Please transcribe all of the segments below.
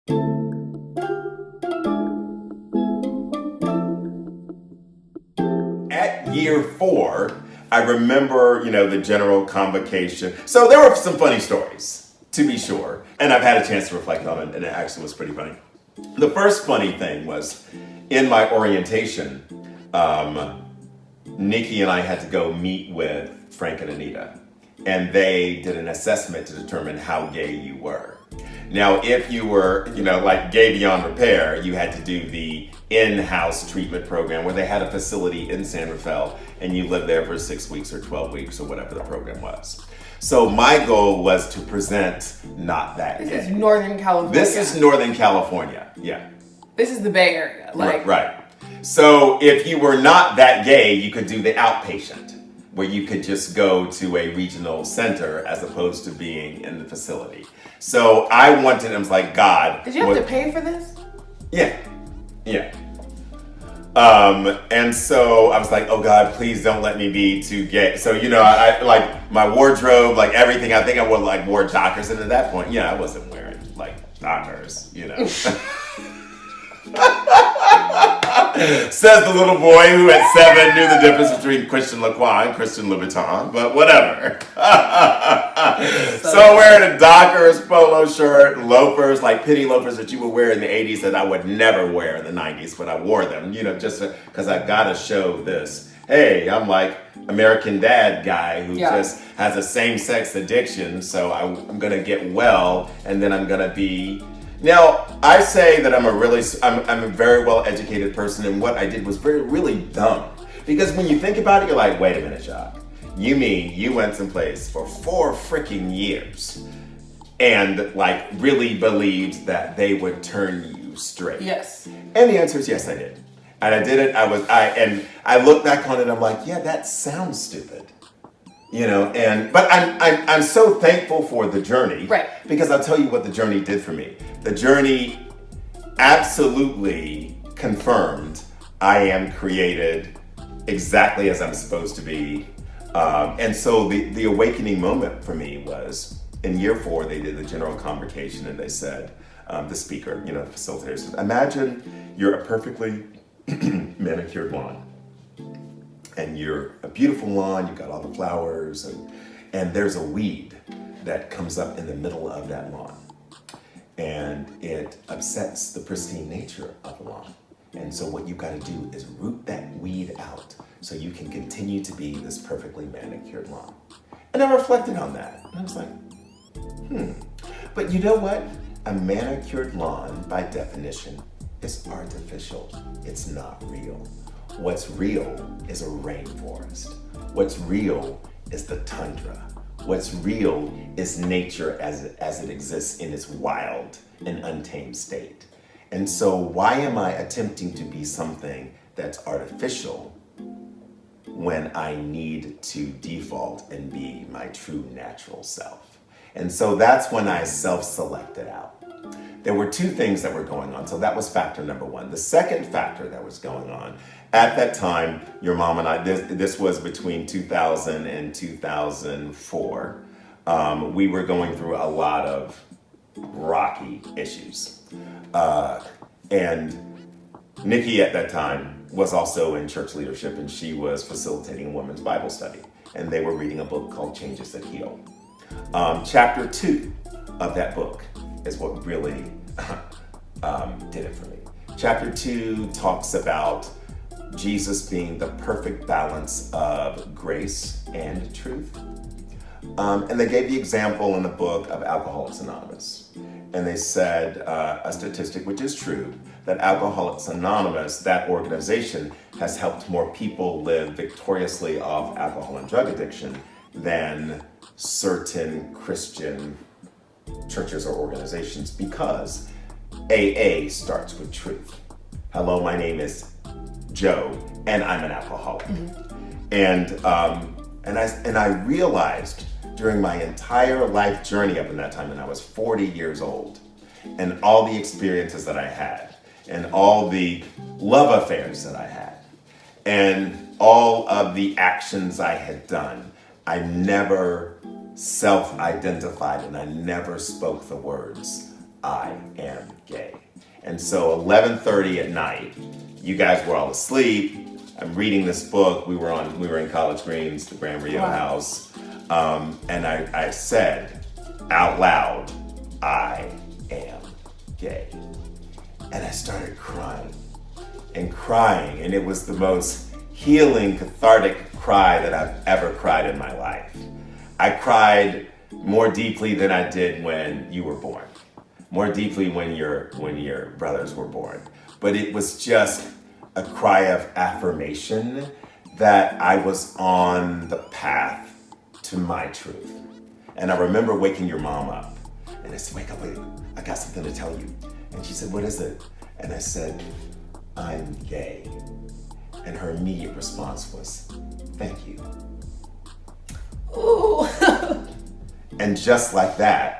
At year 4, I remember, the general convocation. So there were some funny stories, to be sure. And I've had a chance to reflect on it, and it actually was pretty funny. The first funny thing was in my orientation, Nikki and I had to go meet with Frank and Anita. And they did an assessment to determine how gay you were. Now, if you were, like gay beyond repair, you had to do the in-house treatment program where they had a facility in San Rafael and you lived there for 6 weeks or 12 weeks or whatever the program was. So my goal was to present not that gay. This is Northern California. This is Northern California, yeah. This is the Bay Area. Right. So if you were not that gay, you could do the outpatient, where you could just go to a regional center as opposed to being in the facility. So I was like, God. Did you have to pay for this? Yeah. And so I was like, oh God, please don't let me be too gay. So, I like my wardrobe, like everything, I think I wore Dockers. And at that point, I wasn't wearing like Dockers, Says the little boy who at 7 knew the difference between Christian Lacroix and Christian Louboutin, but whatever. So I'm wearing a Dockers polo shirt, loafers, like penny loafers that you would wear in the 80s that I would never wear in the 90s, but I wore them, just because I gotta show this. Hey, I'm like American Dad guy who just has a same-sex addiction, so I'm gonna get well, and then I'm gonna be. Now, I say that I'm a very well-educated person, and what I did was really dumb. Because when you think about it, you're like, wait a minute, Jacques. You mean you went someplace for 4 freaking years and like really believed that they would turn you straight? Yes. And the answer is yes, I did. And I did it, I look back on it, I'm like, yeah, that sounds stupid. But I'm so thankful for the journey. Right. Because I'll tell you what the journey did for me. The journey absolutely confirmed I am created exactly as I'm supposed to be. And so the awakening moment for me was in year 4, they did the general convocation and they said, the speaker, the facilitator said, imagine you're a perfectly manicured lawn. And you're a beautiful lawn, you've got all the flowers, and there's a weed that comes up in the middle of that lawn. And it upsets the pristine nature of the lawn. And so what you've got to do is root that weed out so you can continue to be this perfectly manicured lawn. And I reflected on that. And I was like, But you know what? A manicured lawn, by definition, is artificial. It's not real. What's real is a rainforest. What's real is the tundra. What's real is nature as it exists in its wild and untamed state. And so why am I attempting to be something that's artificial when I need to default and be my true natural self? And so that's when I self-selected out. There were 2 things that were going on. So that was factor number 1. The second factor that was going on, at that time, your mom and I, this was between 2000 and 2004, we were going through a lot of rocky issues. And Nikki at that time was also in church leadership, and she was facilitating a women's Bible study. And they were reading a book called Changes That Heal. Chapter 2 of that book is what really did it for me. Chapter 2 talks about Jesus being the perfect balance of grace and truth. And they gave the example in the book of Alcoholics Anonymous. And they said a statistic, which is true, that Alcoholics Anonymous, that organization, has helped more people live victoriously off alcohol and drug addiction than certain Christian churches or organizations, because AA starts with truth. Hello, my name is Joe, and I'm an alcoholic. And I realized during my entire life journey up in that time, and I was 40 years old, and all the experiences that I had, and all the love affairs that I had, and all of the actions I had done, I never self-identified and I never spoke the words, I am gay. And so 11:30 at night, you guys were all asleep. I'm reading this book. We were in College Greens, the Grand Rio house. And I said out loud, I am gay. And I started crying. And it was the most healing, cathartic cry that I've ever cried in my life. I cried more deeply than I did when you were born, more deeply when your brothers were born. But it was just a cry of affirmation that I was on the path to my truth. And I remember waking your mom up, and I said, wake up, wait, I got something to tell you. And she said, what is it? And I said, I'm gay. And her immediate response was, thank you. Ooh. And just like that,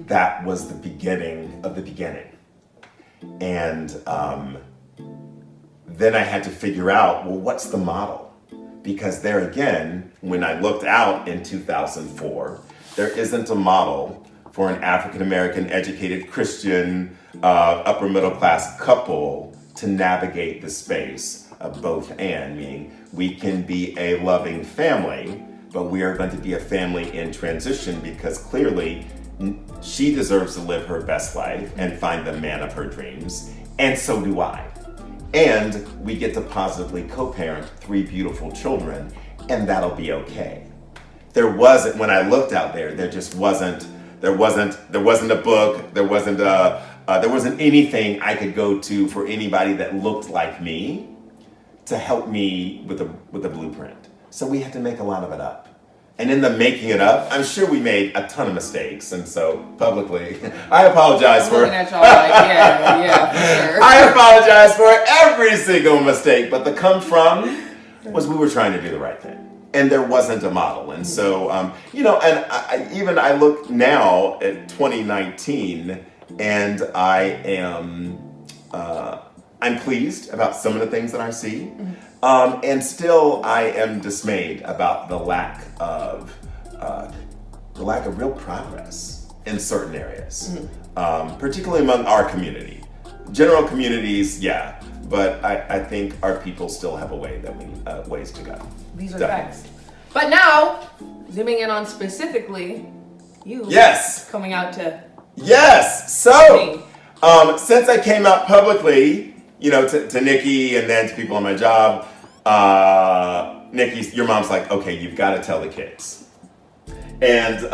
that was the beginning of the beginning. And then I had to figure out, well, what's the model? Because there again, when I looked out in 2004, there isn't a model for an African-American educated Christian upper middle class couple to navigate the space of both and, meaning we can be a loving family, but we are going to be a family in transition because clearly she deserves to live her best life and find the man of her dreams, and so do I. And we get to positively co-parent 3 beautiful children, and that'll be okay. There wasn't, when I looked out there, there wasn't a book, there wasn't anything I could go to for anybody that looked like me to help me with a blueprint. So we had to make a lot of it up. And in the making it up, I'm sure we made a ton of mistakes. And so publicly, I apologize for. Looking at y'all like, yeah, for sure. I apologize for every single mistake. But the come from was we were trying to do the right thing. And there wasn't a model. And so, and I look now at 2019 and I am, I'm pleased about some of the things that I see. And still I am dismayed about the lack of real progress in certain areas, particularly among our community. General communities, yeah, but I think our people still have ways to go. These are Definitely. facts. But now, zooming in on specifically you. Yes. Coming out to Yes. So, since I came out publicly, to Nikki and then to people on my job, Nikki, your mom's like, okay, you've got to tell the kids. And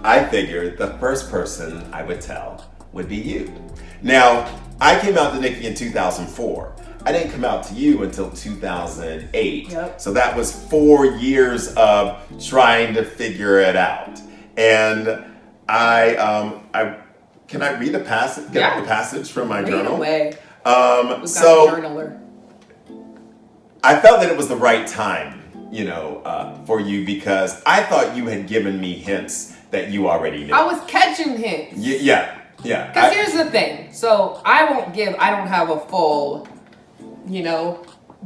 I figured the first person I would tell would be you. Now, I came out to Nikki in 2004. I didn't come out to you until 2008. Yep. So that was 4 years of trying to figure it out. And I can I read the passage? Yeah. The passage from my read journal. away. We've got So a journaler. I felt that it was the right time, for you because I thought you had given me hints that you already knew. I was catching hints. Yeah. Because here's the thing. So I don't have a full,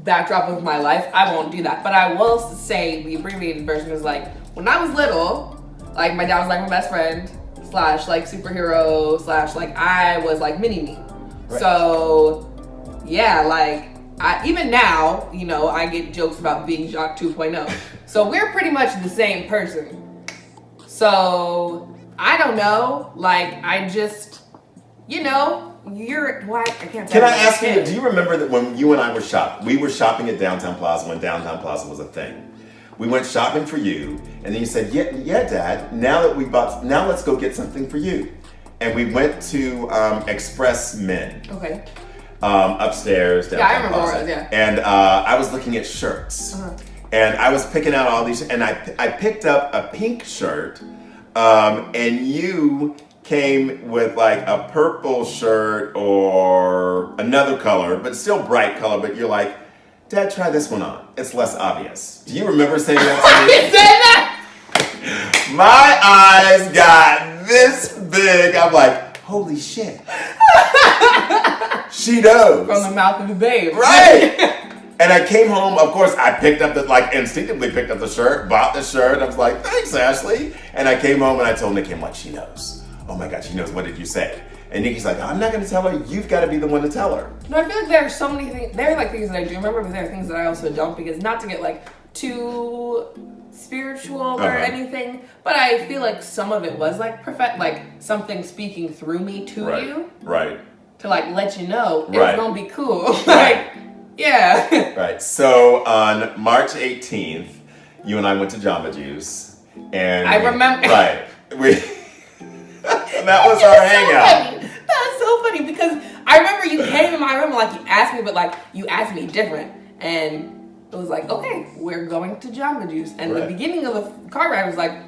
backdrop of my life. I won't do that. But I will say the abbreviated version is like, when I was little, like my dad was like my best friend, / like superhero, / like I was like mini-me. Right. So yeah, like even now, I get jokes about being Jacques 2.0. So we're pretty much the same person. So I don't know, like I just, you're what? I can't. Can I ask you? Do you remember that when you and I were shopping? We were shopping at Downtown Plaza when Downtown Plaza was a thing. We went shopping for you, and then you said, "Yeah, Dad. Now let's go get something for you." And we went to Express Men. Okay. Upstairs. Downtown Yeah, I remember Plaza. where it was, yeah. And I was looking at shirts, and I was picking out all these, and I picked up a pink shirt, and you came with like a purple shirt or another color, but still bright color, but you're like, Dad, try this one on. It's less obvious. Do you remember saying that to me? You said that? My eyes got this big. I'm like, holy shit. She knows. From the mouth of the babe. Right. And I came home, of course, I instinctively picked up the shirt, bought the shirt. I was like, thanks, Ashley. And I came home and I told Nikki, I'm like, she knows. Oh my God, she knows. What did you say? And Nikki's like, I'm not going to tell her. You've got to be the one to tell her. No, I feel like there are so many things. There are like things that I do remember, but there are things that I also don't, because not to get like too spiritual or anything, but I feel like some of it was like like something speaking through me to you. Right. To like let you know it's Right. gonna be cool. Like, yeah. Right. So on March 18th, you and I went to Jamba Juice, and I remember. Right. That was our hangout. That was so funny because I remember you came in my room, like you asked me, but like you asked me different, and it was like, okay, we're going to Jamba Juice, and the beginning of the car ride was like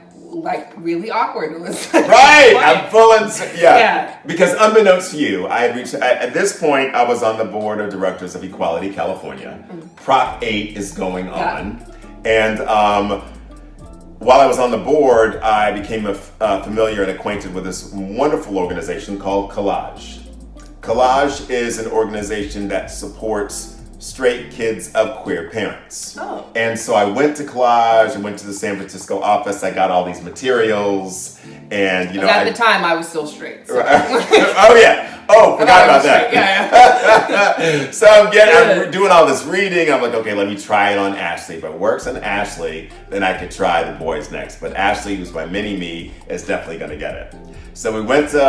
really awkward. It was like, Right, what? I'm full yeah. Because unbeknownst to you, I had reached, at this point, I was on the board of directors of Equality California. Prop 8 is going on. And while I was on the board, I became familiar and acquainted with this wonderful organization called Collage. Collage is an organization that supports straight kids of queer parents. Oh. And so I went to Collage, I went to the San Francisco office, I got all these materials, and you know. At the time, I was still straight. So. Oh yeah. Oh, forgot about that. Yeah. So I'm doing all this reading. I'm like, okay, let me try it on Ashley. If it works on Ashley, then I could try the boys next. But Ashley, who's my mini-me, is definitely gonna get it. So we went to,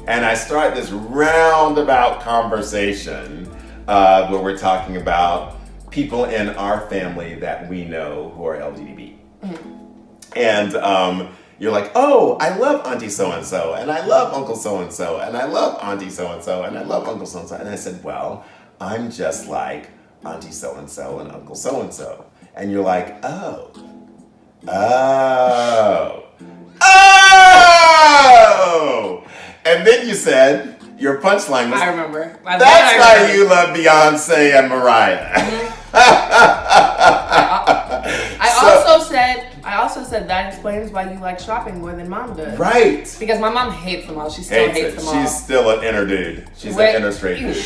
and I started this roundabout conversation where we're talking about people in our family that we know who are LGBT. And you're like, oh, I love Auntie so-and-so, and I love Uncle so-and-so, and I love Auntie so-and-so, and I love Uncle so-and-so. And I said, well, I'm just like Auntie so-and-so and Uncle so-and-so. And you're like, oh. And then you said, your punchline was, I remember. That's why you love Beyonce and Mariah. I also said that explains why you like shopping more than mom does. Right. Because my mom hates them all. She still hates them all. She's still an inner dude. She's an inner straight dude.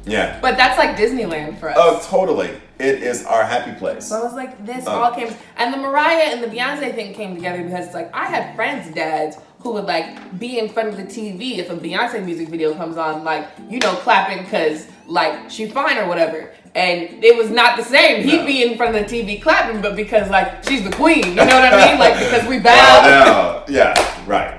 Yeah. But that's like Disneyland for us. Oh, totally. It is our happy place. So I was like, this all came, and the Mariah and the Beyonce thing came together because it's like I had friends' dads who would like be in front of the TV if a Beyonce music video comes on, like, you know, clapping because like she fine or whatever. And it was not the same. He'd be in front of the TV clapping, but because like she's the queen, you know what I mean? Like because we bowed. Yeah, right.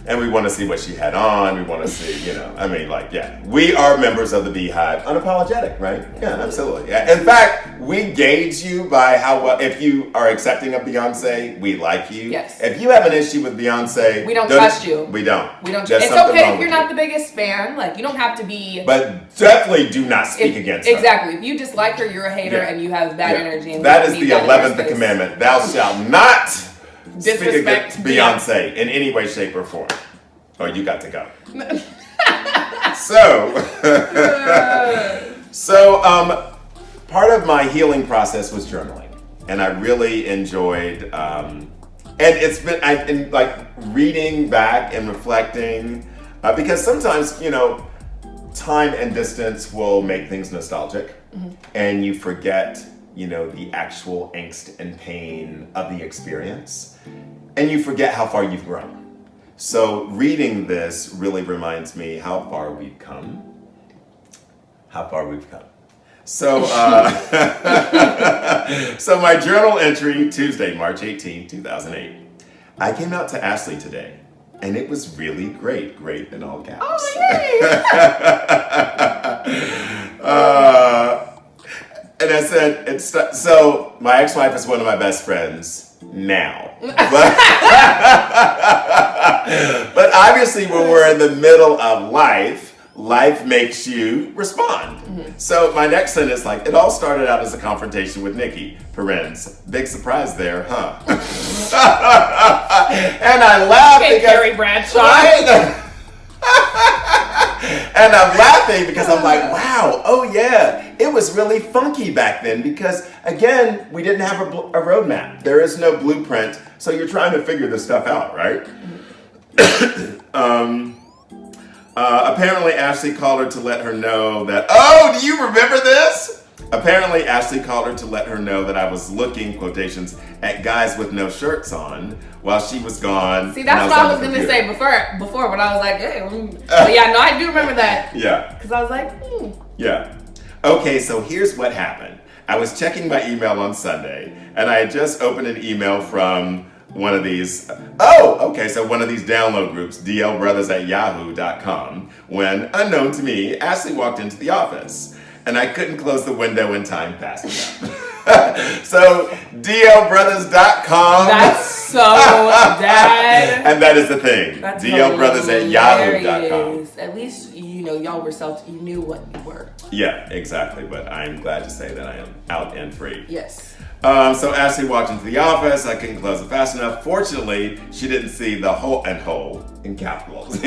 And we want to see what she had on. We want to see, you know, I mean, like, yeah. We are members of the Beehive. Unapologetic, right? Yeah, absolutely. Yeah. In fact, we gauge you by how well, if you are accepting of Beyonce, we like you. Yes. If you have an issue with Beyonce, we don't trust you. We don't. We don't. There's It's something okay wrong if you're with not the biggest fan. Like, you don't have to be. But definitely do not speak against her. Exactly. If you dislike her, you're a hater and you have bad energy. And that is the 11th commandment. Thou shalt not speak against Beyonce in any way, shape, or form. Oh, you got to go. So part of my healing process was journaling, and I really enjoyed. And it's been I've been like reading back and reflecting because sometimes, you know, time and distance will make things nostalgic, and you forget, you know, the actual angst and pain of the experience, and you forget how far you've grown. So reading this really reminds me how far we've come. So, so my journal entry, Tuesday, March 18, 2008. I came out to Ashley today, and it was really great in all caps. Oh, yay! And I said, so my ex-wife is one of my best friends now. But obviously when we're in the middle of life makes you respond. So my next sentence, like, it all started out as a confrontation with Nikki, parens. Big surprise there, huh? And I laughed because Carrie Bradshaw. And I'm laughing because I'm like, wow, oh yeah, it was really funky back then because, again, we didn't have a roadmap. There is no blueprint, so you're trying to figure this stuff out, right? Apparently, Ashley called her to let her know that, oh, do you remember this? Apparently, Ashley called her to let her know that I was looking, quotations, at guys with no shirts on while she was gone. See, that's what I was going to say before when I was like, hey. But yeah, no, I do remember that. Yeah. Because I was like, Yeah. Okay, so here's what happened. I was checking my email on Sunday, and I had just opened an email from one of these, one of these download groups, dlbrothers@yahoo.com, when, unknown to me, Ashley walked into the office, and I couldn't close the window in time fast enough. So, dlbrothers.com. That's so dad. And that is the thing. That's dlbrothers@yahoo.com. At least, y'all were you knew what you were. Yeah, exactly. But I'm glad to say that I am out and free. Yes. So Ashley walked into the office. I couldn't close it fast enough. Fortunately, she didn't see the whole in capitals.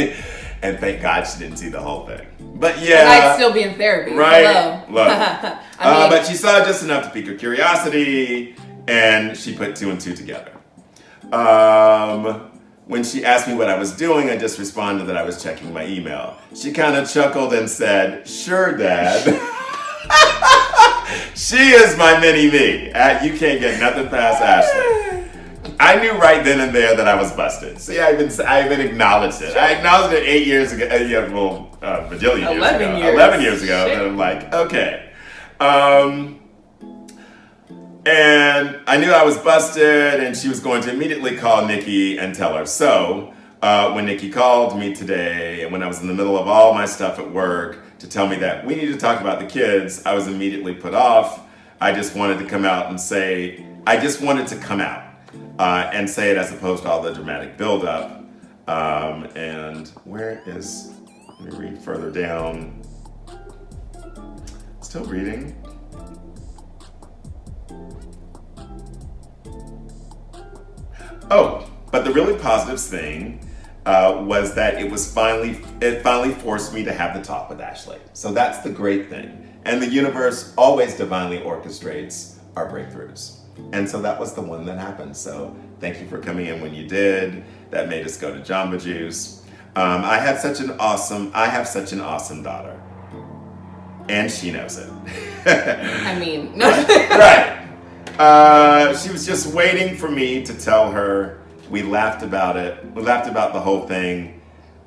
And thank God she didn't see the whole thing. But yeah. And I'd still be in therapy. Right. Hello. Look. But she saw just enough to pique her curiosity, and she put two and two together. When she asked me what I was doing, I just responded that I was checking my email. She kind of chuckled and said, "Sure, Dad." She is my mini-me. You can't get nothing past Ashley. I knew right then and there that I was busted. See, I even acknowledged it. I acknowledged it 8 years ago. Bajillion years 11 ago. years. 11 years ago. Shit. And I'm like, okay. And I knew I was busted, and she was going to immediately call Nikki and tell her. So, when Nikki called me today, and when I was in the middle of all my stuff at work to tell me that we need to talk about the kids, I was immediately put off. I just wanted to come out and say, and say it as opposed to all the dramatic buildup. And where is, let me read further down. Still reading. Oh, but the really positive thing was that it finally forced me to have the talk with Ashley. So that's the great thing. And the universe always divinely orchestrates our breakthroughs. And so that was the one that happened. So thank you for coming in when you did. That made us go to Jamba Juice. I have such an awesome daughter. And she knows it. I mean, Right. She was just waiting for me to tell her. We laughed about it. We laughed about the whole thing,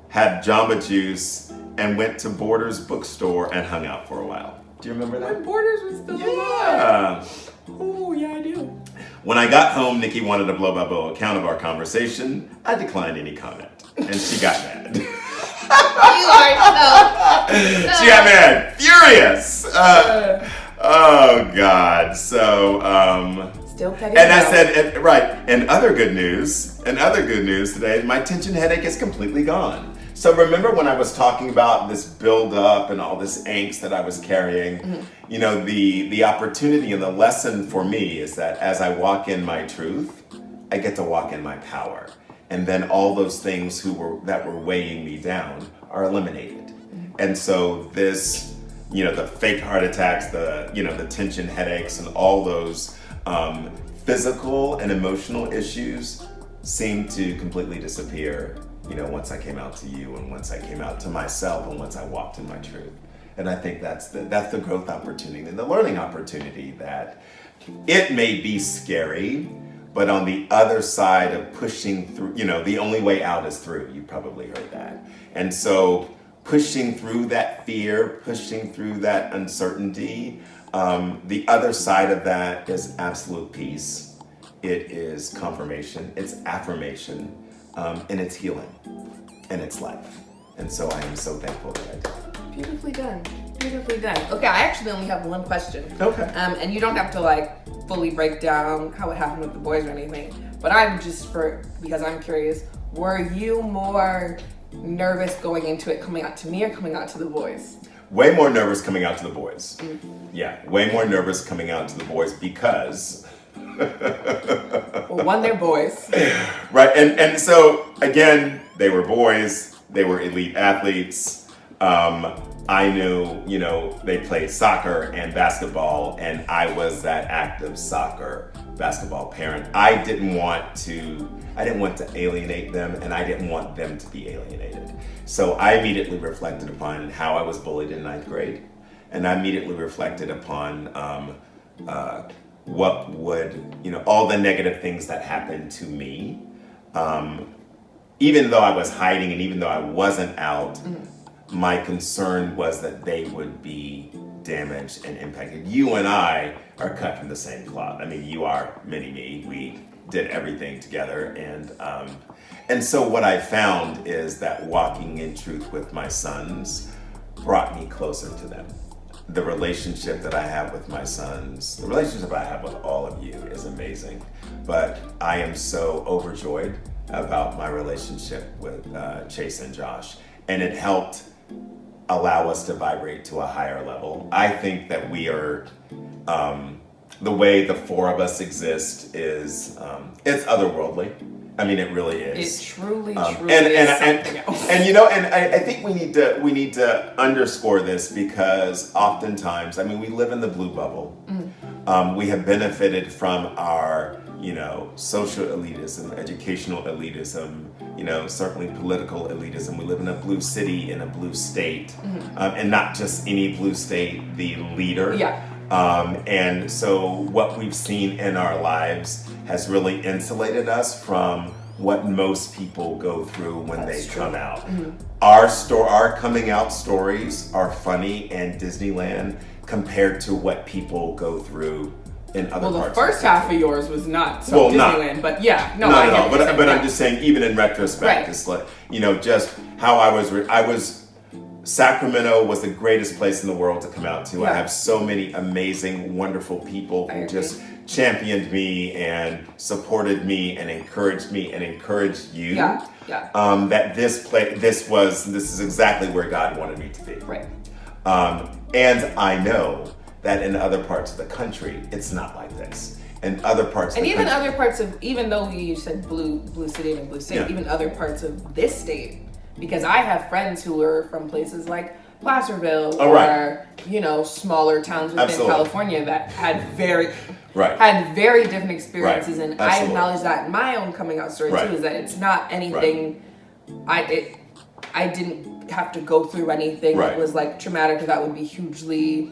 had Jamba Juice, and went to Borders bookstore and hung out for a while. Do you remember that? when Borders was still alive. Yeah. Oh, yeah, I do. When I got home, Nikki wanted a blow-by-blow account of our conversation. I declined any comment, and she got mad. You are She got mad, furious. Oh God. So. still petty. And I said, right. And other good news today. My tension headache is completely gone. So remember when I was talking about this build-up and all this angst that I was carrying? Mm-hmm. The opportunity and the lesson for me is that as I walk in my truth, I get to walk in my power. And then all those things that were weighing me down are eliminated. Mm-hmm. And so this, the fake heart attacks, the tension headaches and all those physical and emotional issues seem to completely disappear, once I came out to you and once I came out to myself and once I walked in my truth. And I think that's the growth opportunity and the learning opportunity, that it may be scary, but on the other side of pushing through, the only way out is through. You probably heard that. And so pushing through that fear, pushing through that uncertainty, the other side of that is absolute peace. It is confirmation, it's affirmation, and it's healing, and it's life. And so I am so thankful that I did. Beautifully done. Beautifully done. Okay, I actually only have one question. Okay. And you don't have to fully break down how it happened with the boys or anything. But because I'm curious, were you more nervous going into it coming out to me or coming out to the boys? Way more nervous coming out to the boys. Yeah, way more nervous coming out to the boys because... Well, one, they're boys. Right, and so, again, they were boys, they were elite athletes. I knew, they played soccer and basketball, and I was that active soccer, basketball parent. I didn't want to alienate them, and I didn't want them to be alienated. So I immediately reflected upon how I was bullied in 9th grade, and I immediately reflected upon what would, all the negative things that happened to me. Even though I was hiding and even though I wasn't out, my concern was that they would be damaged and impacted. You and I are cut from the same cloth. I mean, you are mini-me. We did everything together. And so what I found is that walking in truth with my sons brought me closer to them. The relationship that I have with my sons, the relationship I have with all of you is amazing. But I am so overjoyed about my relationship with Chase and Josh. And it helped allow us to vibrate to a higher level. I think that we are, the way the four of us exist is, it's otherworldly. I mean, it really is. It truly is something else. And I think we need to underscore this because oftentimes, I mean, we live in the blue bubble. We have benefited from our, social elitism, educational elitism, certainly political elitism. We live in a blue city, in a blue state, and not just any blue state, the leader. Yeah. And so what we've seen in our lives has really insulated us from what most people go through when they come out. Our coming out stories are funny and Disneyland compared to what people go through in other parts. Well, the first half of yours was not so Disneyland, but yeah, no, I get what you're saying. But I'm just saying, even in retrospect, it's like, just how I was. Sacramento was the greatest place in the world to come out to. Yeah. I have so many amazing, wonderful people who just championed me and supported me and encouraged you. Yeah. That this is exactly where God wanted me to be. Right. And I know that in other parts of the country, it's not like this. In other parts of the country. Other parts of, even though you said blue city and blue state, even other parts of this state, because I have friends who are from places like Placerville or smaller towns within California that had very different experiences, and I acknowledge that in my own coming out story too, is that it's not anything. I didn't have to go through anything that was like traumatic or that would be hugely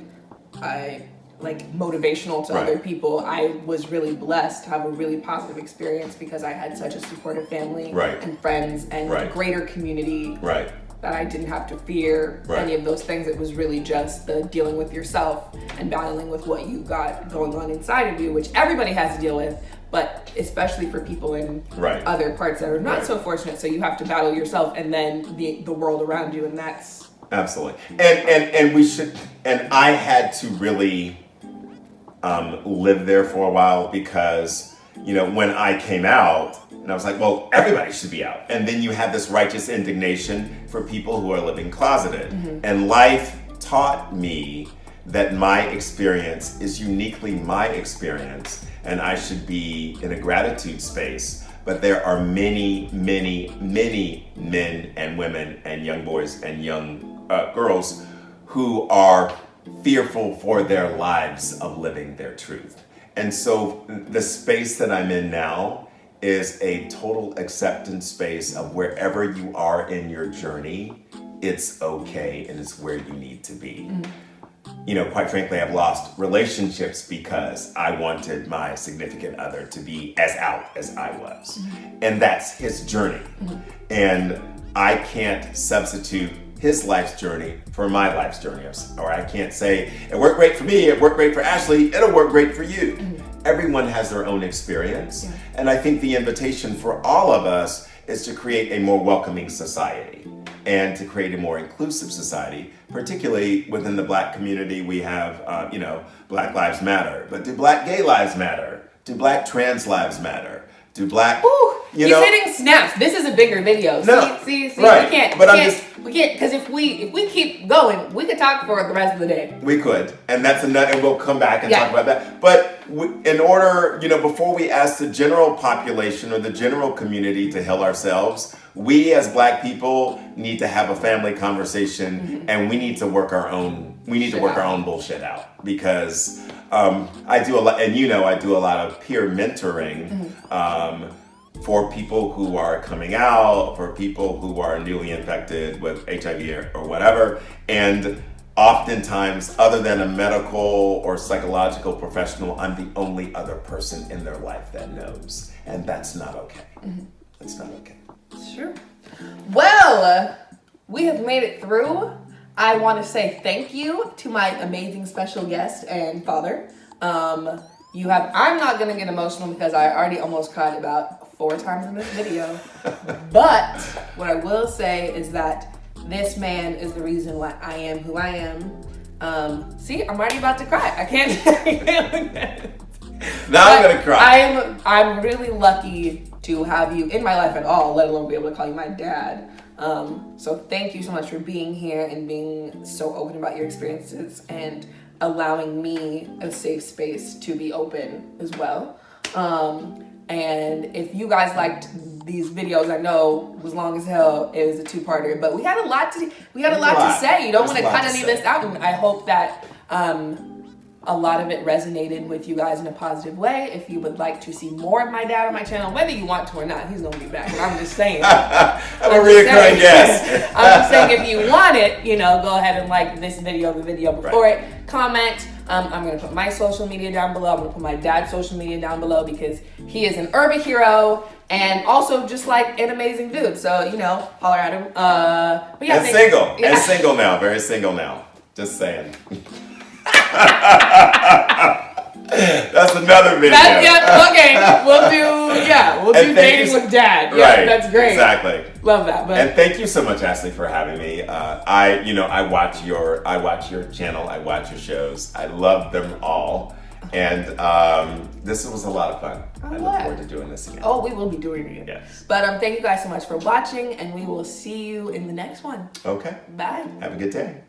motivational to other people. I was really blessed to have a really positive experience because I had such a supportive family and friends and a greater community that I didn't have to fear any of those things. It was really just the dealing with yourself and battling with what you got going on inside of you, which everybody has to deal with, but especially for people in other parts that are not so fortunate. So you have to battle yourself and then the world around you, and that's absolutely. And we should. And I had to really live there for a while because, when I came out, and I was like, well, everybody should be out. And then you have this righteous indignation for people who are living closeted. And life taught me that my experience is uniquely my experience, and I should be in a gratitude space. But there are many, many, many men and women and young boys and young girls who are fearful for their lives of living their truth. And so the space that I'm in now is a total acceptance space of wherever you are in your journey, it's okay and it's where you need to be. Quite frankly, I've lost relationships because I wanted my significant other to be as out as I was. And that's his journey. And I can't substitute his life's journey for my life's journey. Or I can't say, it worked great for me, it worked great for Ashley, it'll work great for you. Everyone has their own experience. And I think the invitation for all of us is to create a more welcoming society and to create a more inclusive society, particularly within the Black community. We have, Black Lives Matter, but do Black gay lives matter? Do Black trans lives matter? Do Black, He's hitting snaps. This is a bigger video. See, right. We can't, because if we keep going, we could talk for the rest of the day. We could, and that's enough, and we'll come back and talk about that. But in order, before we ask the general population or the general community to heal ourselves, we as Black people need to have a family conversation, and we need to work our own. We need to work our own bullshit out, because I do a lot, and I do a lot of peer mentoring. For people who are coming out, for people who are newly infected with HIV or whatever. And oftentimes, other than a medical or psychological professional, I'm the only other person in their life that knows. And that's not okay. That's not okay. It's true. Well, we have made it through. I want to say thank you to my amazing special guest and father. I'm not going to get emotional because I already almost cried about 4 times in this video. But what I will say is that this man is the reason why I am who I am. See, I'm already about to cry. I can't. Now I'm going to cry. I'm really lucky to have you in my life at all, let alone be able to call you my dad. So thank you so much for being here and being so open about your experiences and allowing me a safe space to be open as well. And if you guys liked these videos, I know it was long as hell. It was a 2-parter, but we had a lot to say. You don't want to cut any of this out, and I hope that a lot of it resonated with you guys in a positive way. If you would like to see more of my dad on my channel, whether you want to or not, he's gonna be back. But I'm just saying. I'm a reoccurring guest. I'm just saying, if you want it, go ahead and like this video, the video before it, comment. I'm gonna put my social media down below. I'm gonna put my dad's social media down below because he is an urban hero and also just like an amazing dude. So holler at him. But yeah, and single. Yeah. And single now. Very single now. Just saying. That's another video. Okay. We'll do dating with dad. Yeah, right, that's great. Exactly. Love that. And thank you so much, Ashley, for having me. I watch your channel. I watch your shows. I love them all. And this was a lot of fun. I look forward to doing this again. Oh, we will be doing it again. Yes. But thank you guys so much for watching, and we will see you in the next one. Okay. Bye. Have a good day.